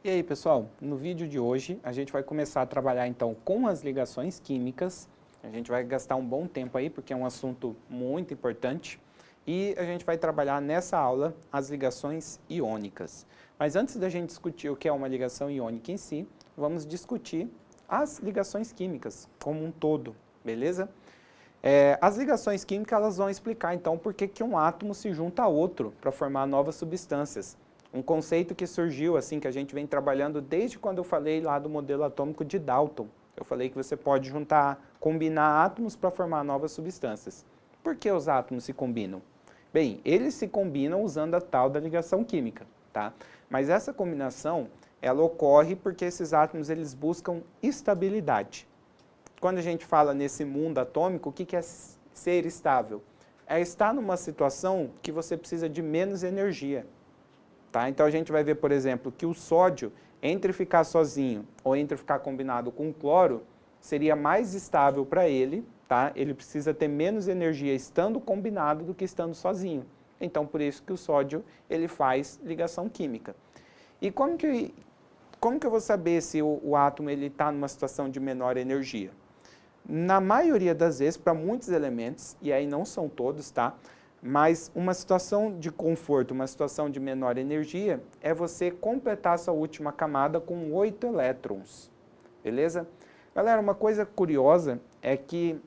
E aí, pessoal, no vídeo de hoje a gente vai começar a trabalhar então com as ligações químicas. A gente vai gastar um bom tempo aí porque é um assunto muito importante e a gente vai trabalhar nessa aula as ligações iônicas. Mas antes da gente discutir o que é uma ligação iônica em si, vamos discutir as ligações químicas como um todo, beleza? As ligações químicas elas vão explicar então por que um átomo se junta a outro para formar novas substâncias. Um conceito que surgiu assim, que a gente vem trabalhando desde quando eu falei lá do modelo atômico de Dalton. Eu falei que você pode juntar, combinar átomos para formar novas substâncias. Por que os átomos se combinam? Bem, eles se combinam usando a tal da ligação química, tá? Mas essa combinação, ela ocorre porque esses átomos eles buscam estabilidade. Quando a gente fala nesse mundo atômico, o que é ser estável? É estar numa situação que você precisa de menos energia. Tá? Então a gente vai ver, por exemplo, que o sódio, entre ficar sozinho ou entre ficar combinado com o cloro, seria mais estável para ele, tá? Ele precisa ter menos energia estando combinado do que estando sozinho. Então por isso que o sódio ele faz ligação química. E como que eu vou saber se o átomo está numa situação de menor energia? Na maioria das vezes, para muitos elementos, e aí não são todos, tá? Mas uma situação de conforto, uma situação de menor energia, é você completar a sua última camada com 8 elétrons, beleza? Galera, uma coisa curiosa é que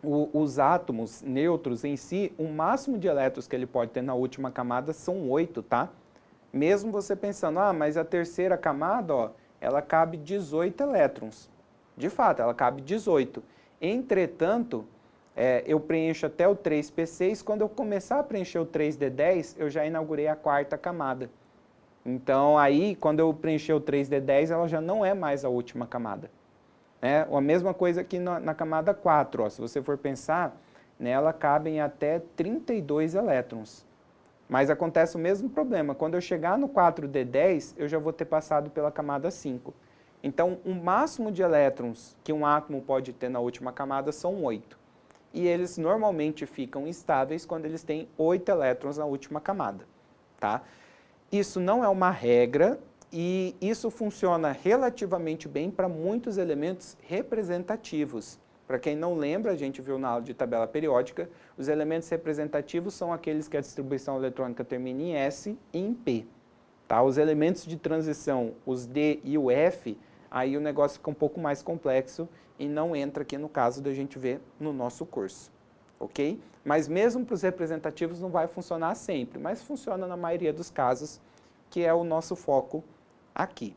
os átomos neutros em si, o máximo de elétrons que ele pode ter na última camada são 8, tá? Mesmo você pensando, mas a terceira camada, ó, ela cabe 18 elétrons. De fato, ela cabe 18. Entretanto, eu preencho até o 3p6, quando eu começar a preencher o 3d10, eu já inaugurei a quarta camada. Então, aí, quando eu preencher o 3d10, ela já não é mais a última camada. A mesma coisa aqui na camada 4, ó, se você for pensar, nela cabem até 32 elétrons. Mas acontece o mesmo problema, quando eu chegar no 4d10, eu já vou ter passado pela camada 5. Então, o máximo de elétrons que um átomo pode ter na última camada são 8. E eles normalmente ficam estáveis quando eles têm 8 elétrons na última camada. Tá? Isso não é uma regra e isso funciona relativamente bem para muitos elementos representativos. Para quem não lembra, a gente viu na aula de tabela periódica, os elementos representativos são aqueles que a distribuição eletrônica termina em S e em P. Tá? Os elementos de transição, os D e o F, aí o negócio fica um pouco mais complexo e não entra aqui no caso da gente ver no nosso curso. Ok? Mas mesmo para os representativos não vai funcionar sempre, mas funciona na maioria dos casos, que é o nosso foco aqui.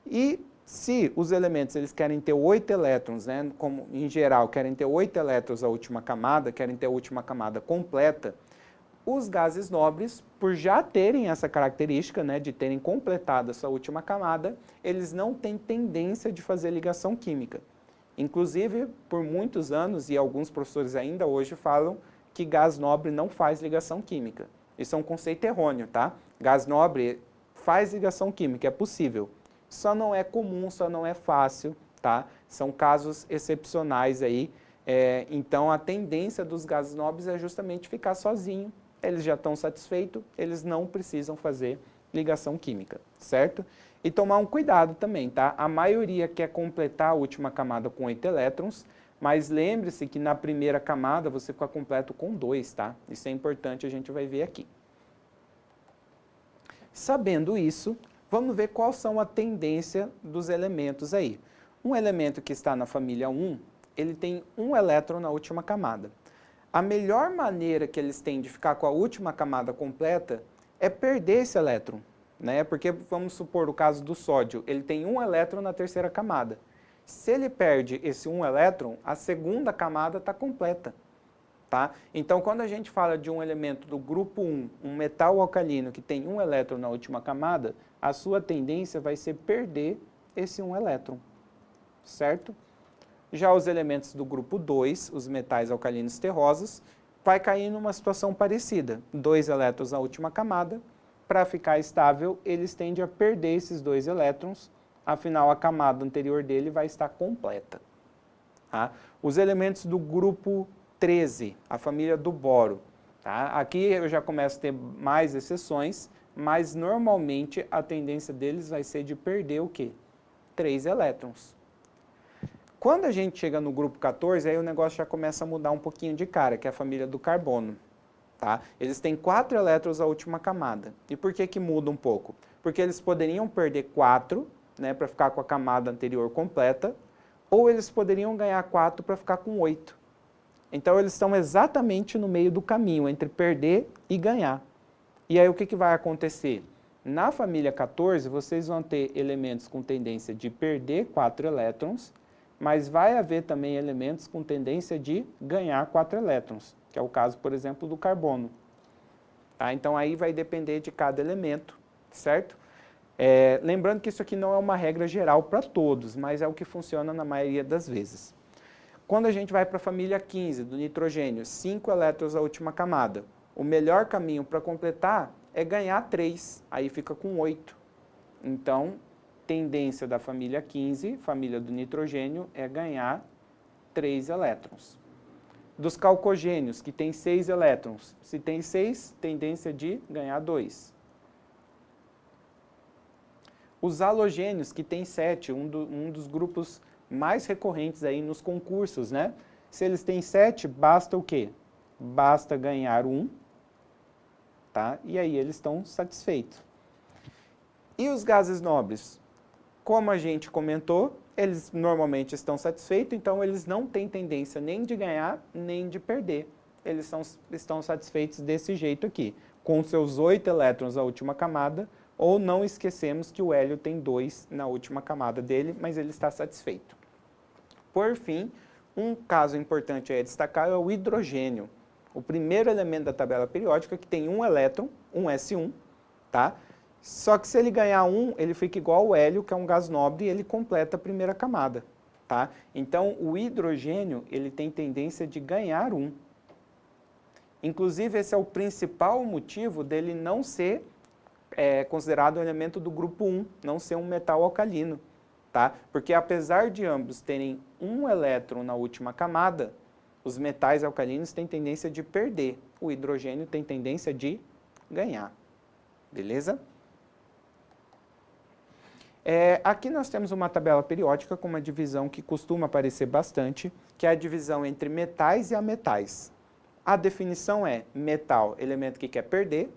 E se os elementos eles querem ter 8 elétrons, né, como em geral querem ter 8 elétrons a última camada, querem ter a última camada completa, os gases nobres, por já terem essa característica, né, de terem completado essa última camada, eles não têm tendência de fazer ligação química. Inclusive, por muitos anos, e alguns professores ainda hoje falam que gás nobre não faz ligação química. Isso é um conceito errôneo, tá? Gás nobre faz ligação química, é possível. Só não é comum, só não é fácil, tá? São casos excepcionais aí. Então, a tendência dos gases nobres é justamente ficar sozinho. Eles já estão satisfeitos, eles não precisam fazer ligação química, certo? E tomar um cuidado também, tá? A maioria quer completar a última camada com 8 elétrons, mas lembre-se que na primeira camada você fica completo com 2, tá? Isso é importante, a gente vai ver aqui. Sabendo isso, vamos ver qual são a tendência dos elementos aí. Um elemento que está na família 1, ele tem um elétron na última camada. A melhor maneira que eles têm de ficar com a última camada completa é perder esse elétron. Né? Porque, vamos supor, o caso do sódio, ele tem um elétron na terceira camada. Se ele perde esse um elétron, a segunda camada está completa. Tá? Então, quando a gente fala de um elemento do grupo 1, um metal alcalino que tem um elétron na última camada, a sua tendência vai ser perder esse um elétron. Certo? Já os elementos do grupo 2, os metais alcalinos terrosos, vai cair numa situação parecida. 2 elétrons na última camada. Para ficar estável, eles tendem a perder esses 2 elétrons, afinal a camada anterior dele vai estar completa. Tá? Os elementos do grupo 13, a família do boro. Tá? Aqui eu já começo a ter mais exceções, mas normalmente a tendência deles vai ser de perder o quê? 3 elétrons. Quando a gente chega no grupo 14, aí o negócio já começa a mudar um pouquinho de cara, que é a família do carbono. Tá? Eles têm 4 elétrons na última camada. E por que que muda um pouco? Porque eles poderiam perder 4, né, para ficar com a camada anterior completa, ou eles poderiam ganhar 4 para ficar com 8. Então eles estão exatamente no meio do caminho, entre perder e ganhar. E aí o que que vai acontecer? Na família 14, vocês vão ter elementos com tendência de perder 4 elétrons, mas vai haver também elementos com tendência de ganhar 4 elétrons, que é o caso, por exemplo, do carbono. Tá? Então, aí vai depender de cada elemento, certo? Lembrando que isso aqui não é uma regra geral para todos, mas é o que funciona na maioria das vezes. Quando a gente vai para a família 15, do nitrogênio, 5 elétrons na última camada, o melhor caminho para completar é ganhar 3, aí fica com 8. Então, tendência da família 15, família do nitrogênio, é ganhar 3 elétrons. Dos calcogênios, que tem 6 elétrons, se tem 6, tendência de ganhar 2. Os halogênios, que tem 7, um dos grupos mais recorrentes aí nos concursos, né? Se eles têm 7, basta o quê? Basta ganhar 1, tá? E aí eles estão satisfeitos. E os gases nobres? Como a gente comentou, eles normalmente estão satisfeitos, então eles não têm tendência nem de ganhar, nem de perder. Eles estão satisfeitos desse jeito aqui, com seus 8 elétrons na última camada, ou não esquecemos que o hélio tem 2 na última camada dele, mas ele está satisfeito. Por fim, um caso importante a destacar é o hidrogênio. O primeiro elemento da tabela periódica que tem um elétron, um S1, tá? Só que se ele ganhar 1, ele fica igual ao hélio, que é um gás nobre, e ele completa a primeira camada, tá? Então, o hidrogênio, ele tem tendência de ganhar 1. Inclusive, esse é o principal motivo dele não ser considerado um elemento do grupo 1, não ser um metal alcalino, tá? Porque apesar de ambos terem um elétron na última camada, os metais alcalinos têm tendência de perder, o hidrogênio tem tendência de ganhar, beleza? Aqui nós temos uma tabela periódica com uma divisão que costuma aparecer bastante, que é a divisão entre metais e ametais. A definição é metal, elemento que quer perder,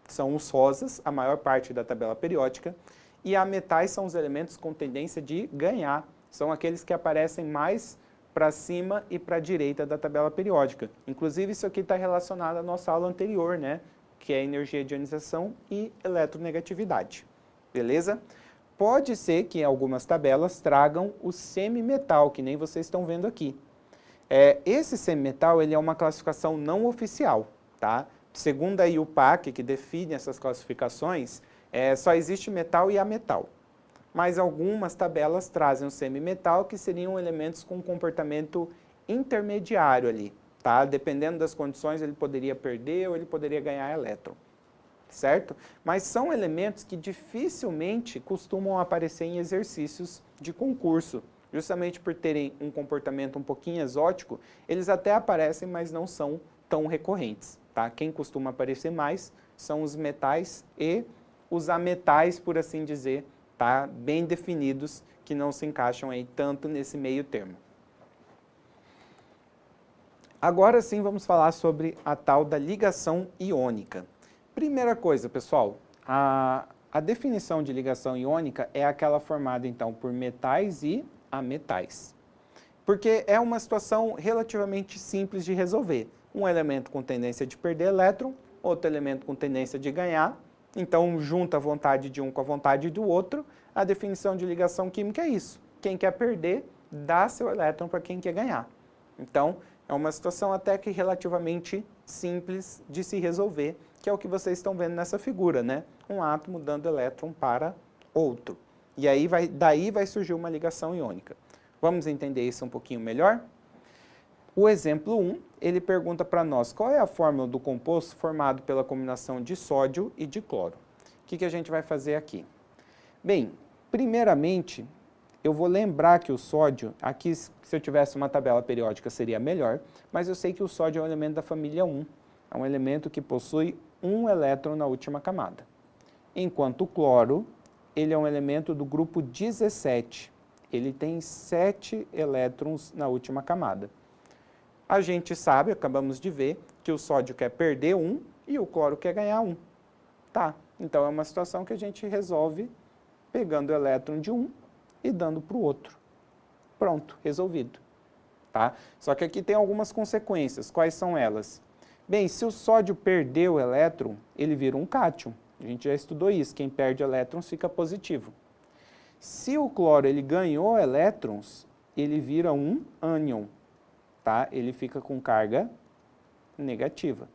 são os rosas, a maior parte da tabela periódica, e ametais são os elementos com tendência de ganhar, são aqueles que aparecem mais para cima e para a direita da tabela periódica. Inclusive, isso aqui está relacionado à nossa aula anterior, né? Que é energia de ionização e eletronegatividade. Beleza? Pode ser que algumas tabelas tragam o semimetal, que nem vocês estão vendo aqui. Esse semimetal ele é uma classificação não oficial, tá? Segundo a IUPAC, que define essas classificações, só existe metal e ametal. Mas algumas tabelas trazem o semimetal, que seriam elementos com comportamento intermediário ali, tá? Dependendo das condições, ele poderia perder ou ele poderia ganhar elétron, certo? Mas são elementos que dificilmente costumam aparecer em exercícios de concurso. Justamente por terem um comportamento um pouquinho exótico, eles até aparecem, mas não são tão recorrentes, tá? Quem costuma aparecer mais são os metais e os ametais, por assim dizer, tá? Bem definidos, que não se encaixam aí tanto nesse meio termo. Agora sim vamos falar sobre a tal da ligação iônica. Primeira coisa, pessoal, a definição de ligação iônica é aquela formada então por metais e ametais. Porque é uma situação relativamente simples de resolver. Um elemento com tendência de perder elétron, outro elemento com tendência de ganhar. Então, junta a vontade de um com a vontade do outro. A definição de ligação química é isso. Quem quer perder, dá seu elétron para quem quer ganhar. Então, é uma situação até que relativamente simples de se resolver, que é o que vocês estão vendo nessa figura, né? Um átomo dando elétron para outro. E aí daí vai surgir uma ligação iônica. Vamos entender isso um pouquinho melhor? O exemplo 1, ele pergunta para nós qual é a fórmula do composto formado pela combinação de sódio e de cloro. O que a gente vai fazer aqui? Bem, primeiramente, eu vou lembrar que o sódio, aqui se eu tivesse uma tabela periódica seria melhor, mas eu sei que o sódio é um elemento da família 1. É um elemento que possui um elétron na última camada. enquanto o cloro, ele é um elemento do grupo 17. Ele tem 7 elétrons na última camada. A gente sabe, acabamos de ver, que o sódio quer perder 1 e o cloro quer ganhar 1. Tá, então é uma situação que a gente resolve pegando o elétron de um e dando para o outro. Pronto, resolvido. Tá? Só que aqui tem algumas consequências. Quais são elas? Bem, se o sódio perder o elétron, ele vira um cátion. A gente já estudou isso, quem perde elétrons fica positivo. Se o cloro ele ganhou elétrons, ele vira um ânion, tá? Ele fica com carga negativa.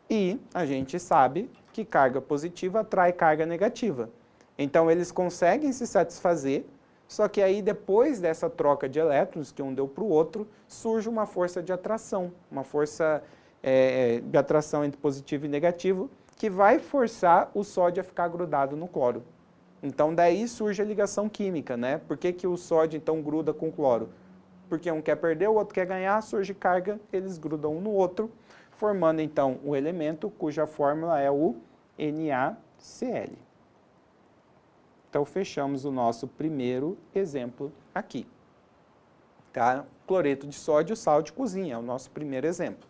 E a gente sabe que carga positiva atrai carga negativa. Então, eles conseguem se satisfazer, só que aí, depois dessa troca de elétrons, que um deu para o outro, surge uma força de atração, uma força de atração entre positivo e negativo, que vai forçar o sódio a ficar grudado no cloro. Então, daí surge a ligação química, né? Por que que o sódio, então, gruda com o cloro? Porque um quer perder, o outro quer ganhar, surge carga, eles grudam um no outro, formando, então, o elemento cuja fórmula é o NaCl. Então, fechamos o nosso primeiro exemplo aqui. Tá? Cloreto de sódio, sal de cozinha, é o nosso primeiro exemplo.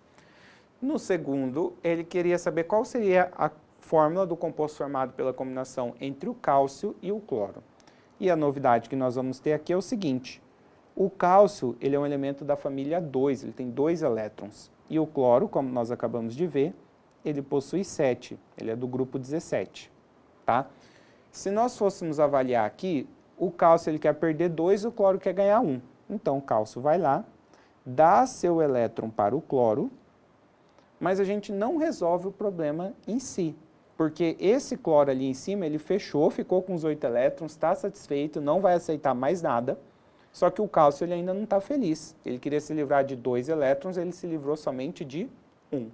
No segundo, ele queria saber qual seria a fórmula do composto formado pela combinação entre o cálcio e o cloro. E a novidade que nós vamos ter aqui é o seguinte: o cálcio ele é um elemento da família 2, ele tem 2 elétrons. E o cloro, como nós acabamos de ver, ele possui 7, ele é do grupo 17. Tá? Se nós fôssemos avaliar aqui, o cálcio ele quer perder 2 e o cloro quer ganhar 1. Então o cálcio vai lá, dá seu elétron para o cloro, mas a gente não resolve o problema em si. Porque esse cloro ali em cima, ele fechou, ficou com os 8 elétrons, está satisfeito, não vai aceitar mais nada. Só que o cálcio ele ainda não está feliz. Ele queria se livrar de 2 elétrons, ele se livrou somente de 1.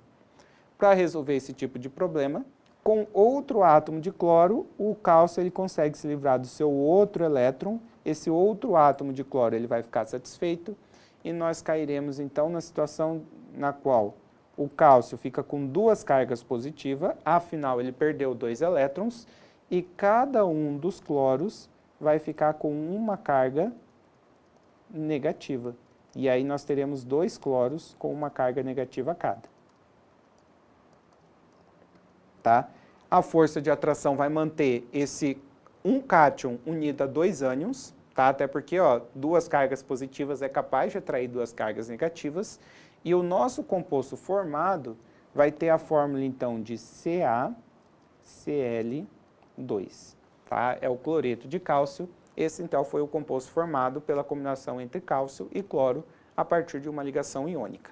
Para resolver esse tipo de problema, com outro átomo de cloro, o cálcio ele consegue se livrar do seu outro elétron. Esse outro átomo de cloro ele vai ficar satisfeito e nós cairemos então na situação na qual o cálcio fica com 2 cargas positivas, afinal ele perdeu 2 elétrons, e cada um dos cloros vai ficar com uma carga negativa. E aí nós teremos 2 cloros com uma carga negativa cada. Tá? A força de atração vai manter esse um cátion unido a 2 ânions, tá? Até porque 2 cargas positivas é capaz de atrair 2 cargas negativas. E o nosso composto formado vai ter a fórmula, então, de CaCl2. Tá? É o cloreto de cálcio. Esse, então, foi o composto formado pela combinação entre cálcio e cloro a partir de uma ligação iônica.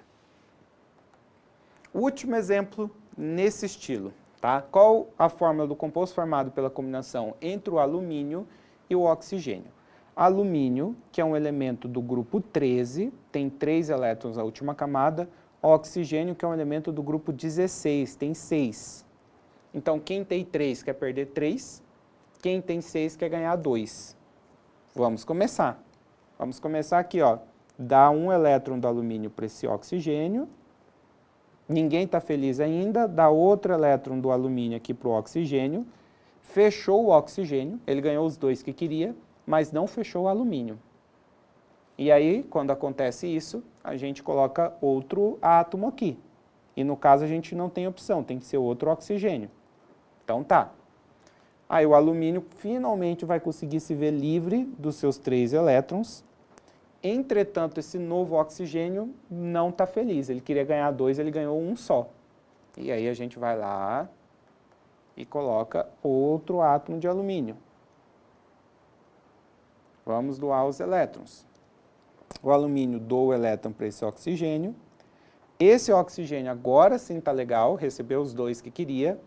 O último exemplo nesse estilo. Tá? Qual a fórmula do composto formado pela combinação entre o alumínio e o oxigênio? Alumínio, que é um elemento do grupo 13, tem 3 elétrons na última camada. Oxigênio, que é um elemento do grupo 16, tem 6. Então, quem tem 3 quer perder 3, quem tem 6 quer ganhar 2. Vamos começar. Vamos começar aqui, dá um elétron do alumínio para esse oxigênio. Ninguém está feliz ainda, dá outro elétron do alumínio aqui para o oxigênio. Fechou o oxigênio, ele ganhou os 2 que queria, mas não fechou o alumínio. E aí, quando acontece isso, a gente coloca outro átomo aqui. E no caso a gente não tem opção, tem que ser outro oxigênio. Então tá. Aí o alumínio finalmente vai conseguir se ver livre dos seus 3 elétrons. Entretanto, esse novo oxigênio não está feliz. Ele queria ganhar 2, ele ganhou 1 só. E aí a gente vai lá e coloca outro átomo de alumínio. Vamos doar os elétrons. O alumínio doa o elétron para esse oxigênio. Esse oxigênio agora sim está legal, recebeu os 2 que queria,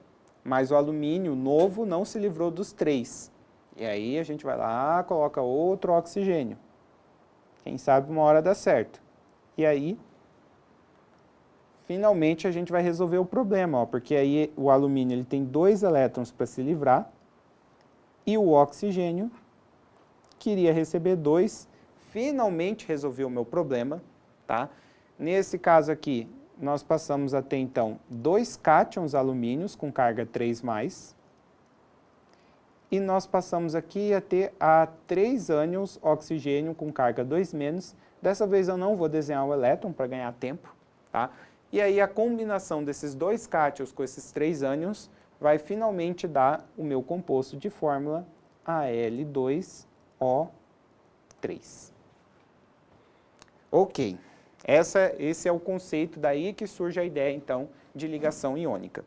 mas o alumínio novo não se livrou dos 3. E aí a gente vai lá, coloca outro oxigênio. Quem sabe uma hora dá certo. E aí, finalmente a gente vai resolver o problema, porque aí o alumínio ele tem 2 elétrons para se livrar e o oxigênio queria receber 2, finalmente resolveu o meu problema, tá? Nesse caso aqui, nós passamos a ter, então, 2 cátions alumínios com carga 3+, e nós passamos aqui a ter a 3 ânions oxigênio com carga 2-. Dessa vez eu não vou desenhar o elétron para ganhar tempo, tá? E aí a combinação desses 2 cátions com esses 3 ânions vai finalmente dar o meu composto de fórmula Al2O3. Ok, esse é o conceito, daí que surge a ideia então de ligação iônica.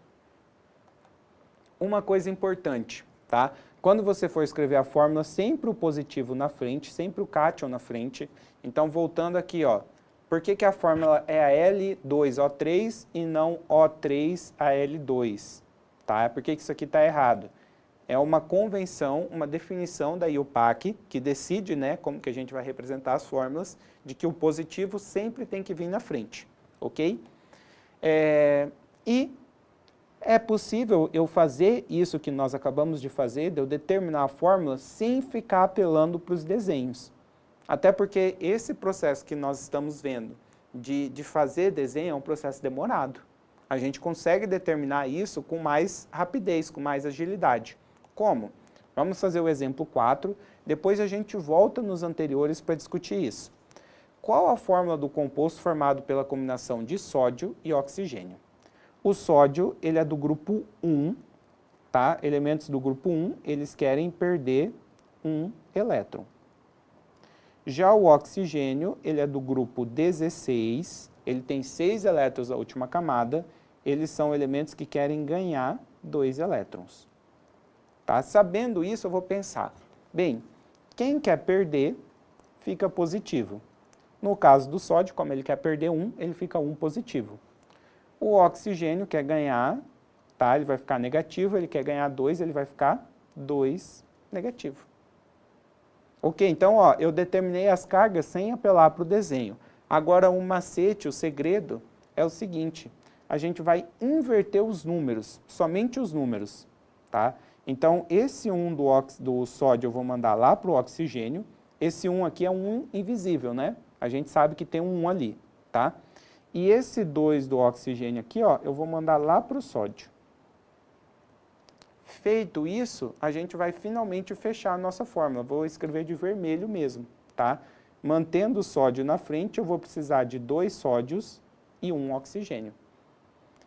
Uma coisa importante, tá? Quando você for escrever a fórmula, sempre o positivo na frente, sempre o cátion na frente. Então, voltando aqui, ó, por que a fórmula é a L2O3 e não O3Al2? Tá? Por que isso aqui está errado? É uma convenção, uma definição da IUPAC, que decide, né, como que a gente vai representar as fórmulas, de que o positivo sempre tem que vir na frente, ok? E é possível eu fazer isso que nós acabamos de fazer, de eu determinar a fórmula, sem ficar apelando para os desenhos. Até porque esse processo que nós estamos vendo de fazer desenho é um processo demorado. A gente consegue determinar isso com mais rapidez, com mais agilidade. Como? Vamos fazer o exemplo 4, depois a gente volta nos anteriores para discutir isso. Qual a fórmula do composto formado pela combinação de sódio e oxigênio? O sódio, ele é do grupo 1, tá? Elementos do grupo 1, eles querem perder um elétron. Já o oxigênio, ele é do grupo 16, ele tem 6 elétrons na última camada, eles são elementos que querem ganhar 2 elétrons. Tá? Sabendo isso, eu vou pensar, bem, quem quer perder, fica positivo. No caso do sódio, como ele quer perder 1, ele fica 1 positivo. O oxigênio quer ganhar, tá? Ele vai ficar negativo, ele quer ganhar 2, ele vai ficar 2 negativo. Ok, então ó, eu determinei as cargas sem apelar para o desenho. Agora o macete, o segredo, é o seguinte, a gente vai inverter os números, somente os números, tá? Então esse 1 do sódio eu vou mandar lá para o oxigênio, esse 1 aqui é um 1 invisível, né? A gente sabe que tem um 1 ali, tá? E esse 2 do oxigênio aqui, ó, eu vou mandar lá para o sódio. Feito isso, a gente vai finalmente fechar a nossa fórmula. Vou escrever de vermelho mesmo, tá? Mantendo o sódio na frente, eu vou precisar de 2 sódios e 1 oxigênio.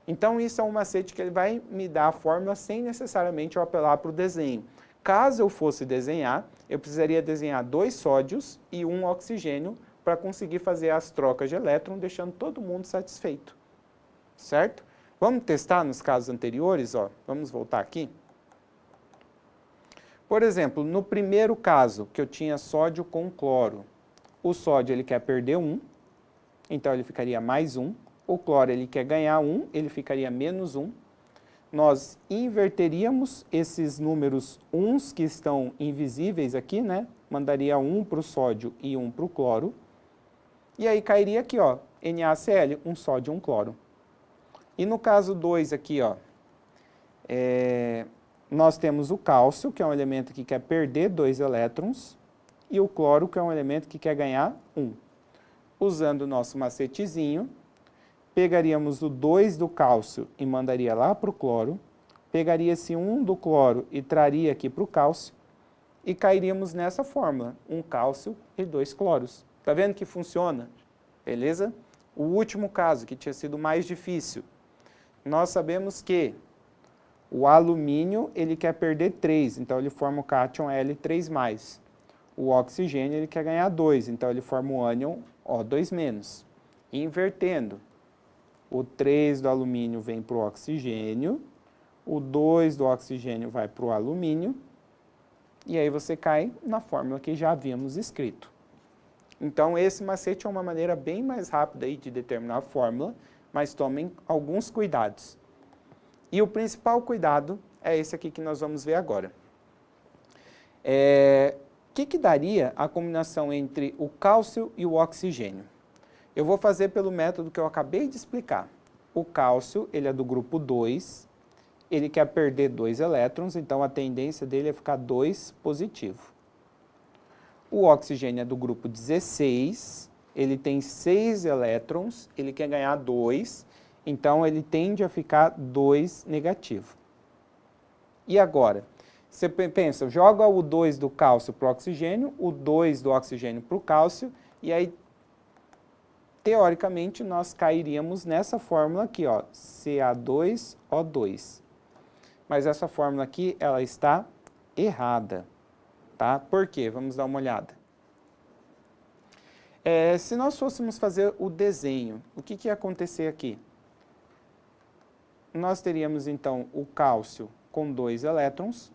Então, isso é um macete que ele vai me dar a fórmula sem necessariamente eu apelar para o desenho. Caso eu fosse desenhar, eu precisaria desenhar 2 sódios e 1 oxigênio para conseguir fazer as trocas de elétron, deixando todo mundo satisfeito. Certo? Vamos testar nos casos anteriores, ó. Vamos voltar aqui. Por exemplo, no primeiro caso, que eu tinha sódio com cloro, o sódio ele quer perder 1, então ele ficaria mais 1. O cloro ele quer ganhar 1, ele ficaria menos 1. Nós inverteríamos esses números 1s que estão invisíveis aqui, né? Mandaria 1 para o sódio e 1 para o cloro. E aí cairia aqui, ó, NaCl, um sódio e um cloro. E no caso 2 aqui, ó, nós temos o cálcio, que é um elemento que quer perder 2 elétrons, e o cloro, que é um elemento que quer ganhar 1. Usando o nosso macetezinho, pegaríamos o 2 do cálcio e mandaria lá para o cloro, pegaria esse 1 do cloro e traria aqui para o cálcio, e cairíamos nessa fórmula, 1 cálcio e 2 cloros. Tá vendo que funciona? Beleza? O último caso, que tinha sido mais difícil, nós sabemos que o alumínio, ele quer perder 3, então ele forma o cátion L3+. O oxigênio, ele quer ganhar 2, então ele forma o ânion O2-. Invertendo, o 3 do alumínio vem para o oxigênio, o 2 do oxigênio vai para o alumínio, e aí você cai na fórmula que já havíamos escrito. Então, esse macete é uma maneira bem mais rápida aí de determinar a fórmula, mas tomem alguns cuidados. E o principal cuidado é esse aqui que nós vamos ver agora. O que daria a combinação entre o cálcio e o oxigênio? Eu vou fazer pelo método que eu acabei de explicar. O cálcio, ele é do grupo 2, ele quer perder 2 elétrons, então a tendência dele é ficar 2 positivo. O oxigênio é do grupo 16, ele tem 6 elétrons, ele quer ganhar 2, então ele tende a ficar 2 negativo. E agora, Você pensa, joga o 2 do cálcio para o oxigênio, o 2 do oxigênio para o cálcio, e aí, teoricamente, nós cairíamos nessa fórmula aqui, ó, Ca2O2. Mas essa fórmula aqui, ela está errada, tá? Por quê? Vamos dar uma olhada. Se nós fôssemos fazer o desenho, o que ia acontecer aqui? Nós teríamos, então, o cálcio com 2 elétrons,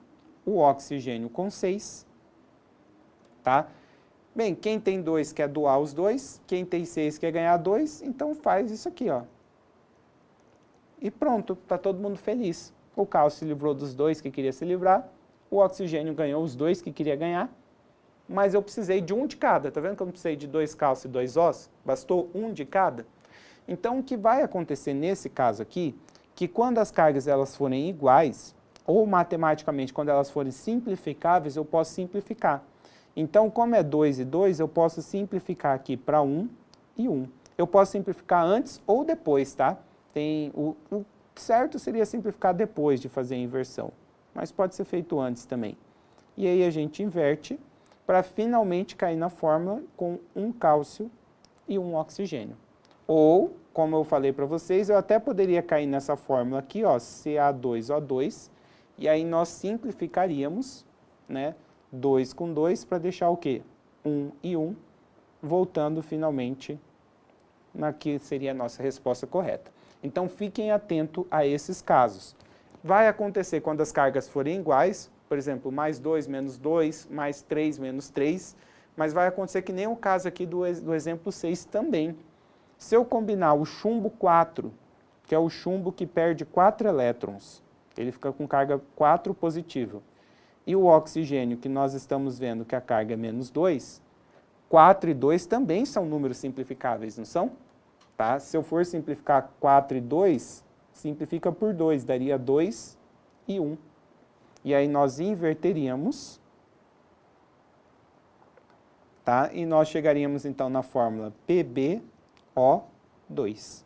o oxigênio com 6, tá? Bem, quem tem 2 quer doar os 2, quem tem 6 quer ganhar 2, então faz isso aqui, ó. E pronto, tá todo mundo feliz. O cálcio se livrou dos 2 que queria se livrar, o oxigênio ganhou os 2 que queria ganhar, mas eu precisei de um de cada. Tá vendo que eu não precisei de 2 cálcio e 2 Os? Bastou um de cada. Então, o que vai acontecer nesse caso aqui, que quando as cargas elas forem iguais, ou matematicamente, quando elas forem simplificáveis, eu posso simplificar. Então, como é 2 e 2, eu posso simplificar aqui para 1 e 1. Eu posso simplificar antes ou depois, tá? O certo seria simplificar depois de fazer a inversão, mas pode ser feito antes também. E aí a gente inverte para finalmente cair na fórmula com um cálcio e um oxigênio. Ou, como eu falei para vocês, eu até poderia cair nessa fórmula aqui, ó, Ca2O2, e aí nós simplificaríamos, né, 2 com 2 para deixar o quê? 1 e 1, voltando finalmente na que seria a nossa resposta correta. Então, fiquem atentos a esses casos. Vai acontecer quando as cargas forem iguais, por exemplo, mais 2 menos 2, mais 3 menos 3, mas vai acontecer que nem o caso aqui do exemplo 6 também. Se eu combinar o chumbo 4, que é o chumbo que perde 4 elétrons, ele fica com carga 4 positiva, e o oxigênio, que nós estamos vendo que a carga é menos 2, 4 e 2 também são números simplificáveis, não são? Tá? Se eu for simplificar 4 e 2, simplifica por 2, daria 2 e 1. E aí nós inverteríamos, tá? E nós chegaríamos então na fórmula PbO2.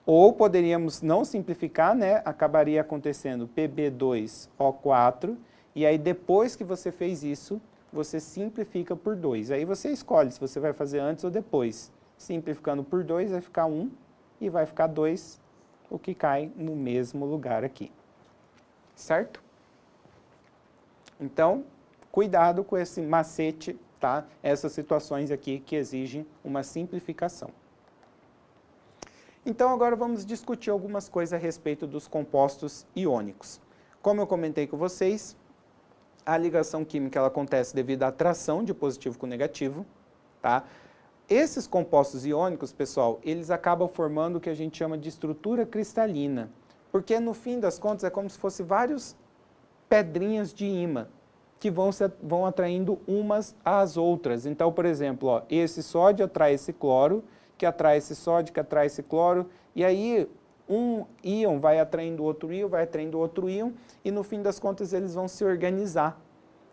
Ou poderíamos não simplificar, né? Acabaria acontecendo Pb2O4, e aí depois que você fez isso, você simplifica por 2. Aí você escolhe se você vai fazer antes ou depois. Simplificando por 2 vai ficar 1 e vai ficar 2, o que cai no mesmo lugar aqui. Certo? Então, cuidado com esse macete, tá? Essas situações aqui que exigem uma simplificação. Então, agora vamos discutir algumas coisas a respeito dos compostos iônicos. Como eu comentei com vocês, a ligação química ela acontece devido à atração de positivo com negativo, tá? Esses compostos iônicos, pessoal, eles acabam formando o que a gente chama de estrutura cristalina, porque no fim das contas é como se fosse vários pedrinhas de ímã que vão atraindo umas às outras. Então, por exemplo, ó, esse sódio atrai esse cloro, que atrai esse sódio, que atrai esse cloro, e aí um íon vai atraindo outro íon, vai atraindo outro íon, e no fim das contas eles vão se organizar.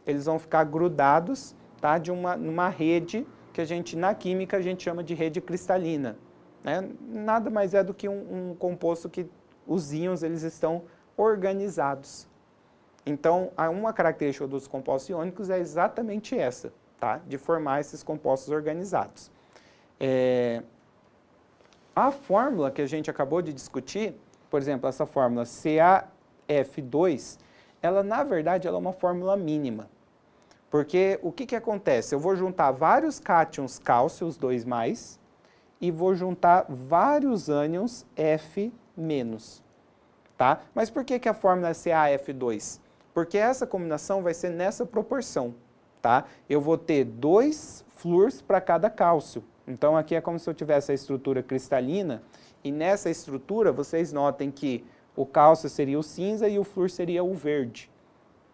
Eles vão ficar grudados, tá, numa rede que a gente, na química, a gente chama de rede cristalina, né? Nada mais é do que um composto que os íons eles estão organizados. Então, uma característica dos compostos iônicos é exatamente essa, tá? De formar esses compostos organizados. A fórmula que a gente acabou de discutir, por exemplo, essa fórmula CaF2, ela, na verdade, ela é uma fórmula mínima. Porque o que acontece? Eu vou juntar vários cátions cálcio, os 2+, e vou juntar vários ânions F-, tá? Mas por que a fórmula é CaF2? Porque essa combinação vai ser nessa proporção, tá? Eu vou ter 2 flúors para cada cálcio. Então, aqui é como se eu tivesse a estrutura cristalina, e nessa estrutura, vocês notem que o cálcio seria o cinza e o flúor seria o verde.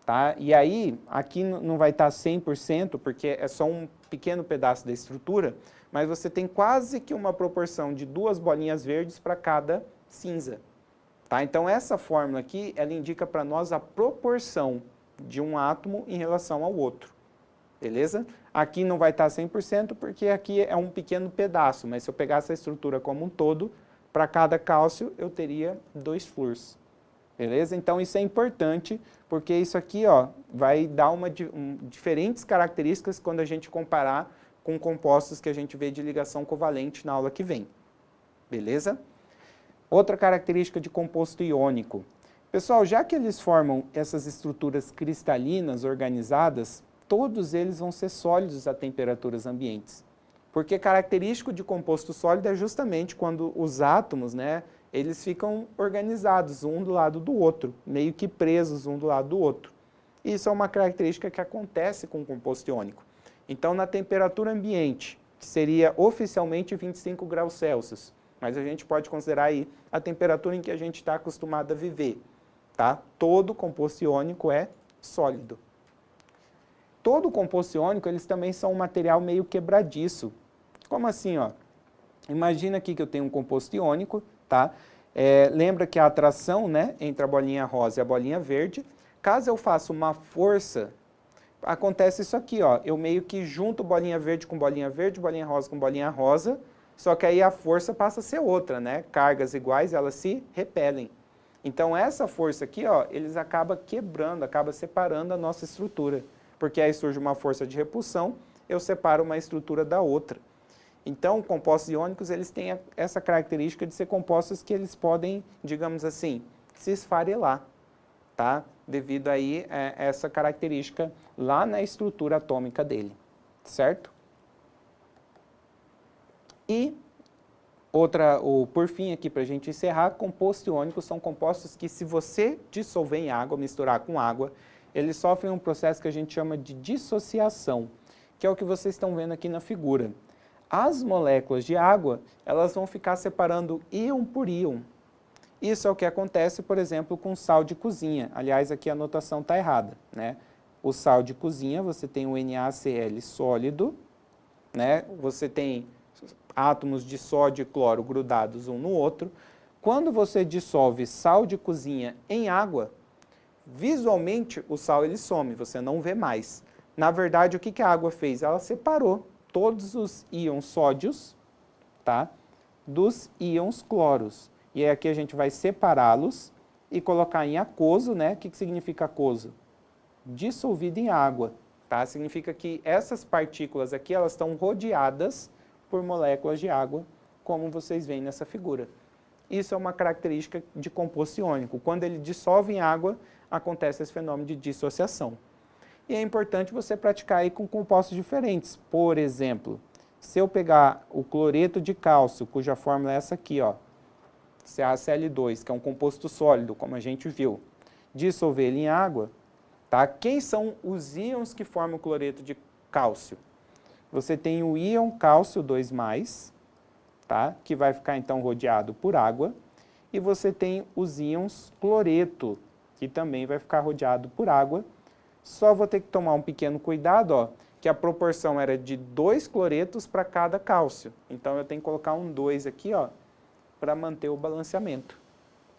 Tá? E aí, aqui não vai estar 100%, porque é só um pequeno pedaço da estrutura, mas você tem quase que uma proporção de 2 bolinhas verdes para cada cinza. Tá? Então, essa fórmula aqui, ela indica para nós a proporção de um átomo em relação ao outro. Beleza? Aqui não vai estar 100%, porque aqui é um pequeno pedaço, mas se eu pegasse a estrutura como um todo, para cada cálcio eu teria 2 flúors. beleza? Então isso é importante, porque isso aqui, ó, vai dar diferentes características quando a gente comparar com compostos que a gente vê de ligação covalente na aula que vem, beleza? Outra característica de composto iônico. Pessoal, já que eles formam essas estruturas cristalinas organizadas, todos eles vão ser sólidos a temperaturas ambientes. Porque característico de composto sólido é justamente quando os átomos, né, eles ficam organizados um do lado do outro, meio que presos um do lado do outro. Isso é uma característica que acontece com o composto iônico. Então, na temperatura ambiente, que seria oficialmente 25 graus Celsius, mas a gente pode considerar aí a temperatura em que a gente está acostumado a viver, tá? Todo composto iônico é sólido. Todo composto iônico, eles também são um material meio quebradiço. Como assim, ó? Imagina aqui que eu tenho um composto iônico, tá? Lembra que a atração, né, entre a bolinha rosa e a bolinha verde, caso eu faça uma força, acontece isso aqui, ó. Eu meio que junto bolinha verde, bolinha rosa com bolinha rosa, só que aí a força passa a ser outra, né? Cargas iguais, elas se repelem. Então essa força aqui, ó, eles acabam quebrando, acaba separando a nossa estrutura. Porque aí surge uma força de repulsão, eu separo uma estrutura da outra. Então, compostos iônicos, eles têm essa característica de ser compostos que eles podem, digamos assim, se esfarelar, tá? Devido aí a essa característica lá na estrutura atômica dele, certo? E por fim aqui para a gente encerrar, compostos iônicos são compostos que se você dissolver em água, misturar com água, eles sofrem um processo que a gente chama de dissociação, que é o que vocês estão vendo aqui na figura. As moléculas de água, elas vão ficar separando íon por íon. Isso é o que acontece, por exemplo, com sal de cozinha. Aliás, aqui a anotação está errada, né? O sal de cozinha, você tem o NaCl sólido, né? Você tem átomos de sódio e cloro grudados um no outro. Quando você dissolve sal de cozinha em água, visualmente o sal ele some, você não vê mais. Na verdade, o que a água fez? Ela separou todos os íons sódios, tá, dos íons cloros. E aí aqui a gente vai separá-los e colocar em aquoso, né? O que significa aquoso? Dissolvido em água, tá? Significa que essas partículas aqui, elas estão rodeadas por moléculas de água, como vocês veem nessa figura. Isso é uma característica de composto iônico. Quando ele dissolve em água, acontece esse fenômeno de dissociação. E é importante você praticar aí com compostos diferentes. Por exemplo, se eu pegar o cloreto de cálcio, cuja fórmula é essa aqui, ó, CaCl2, que é um composto sólido, como a gente viu, dissolver ele em água, tá? Quem são os íons que formam o cloreto de cálcio? Você tem o íon cálcio 2+, tá? Que vai ficar então rodeado por água, e você tem os íons cloreto, que também vai ficar rodeado por água. Só vou ter que tomar um pequeno cuidado, ó, que a proporção era de 2 cloretos para cada cálcio. Então eu tenho que colocar um 2 aqui, ó, para manter o balanceamento,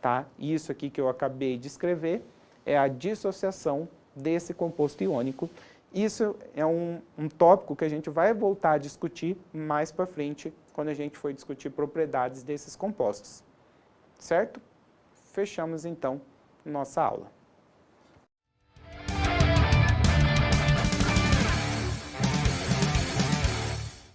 tá? Isso aqui que eu acabei de escrever é a dissociação desse composto iônico. Isso é um tópico que a gente vai voltar a discutir mais para frente, quando a gente for discutir propriedades desses compostos. Certo? Fechamos então nossa aula.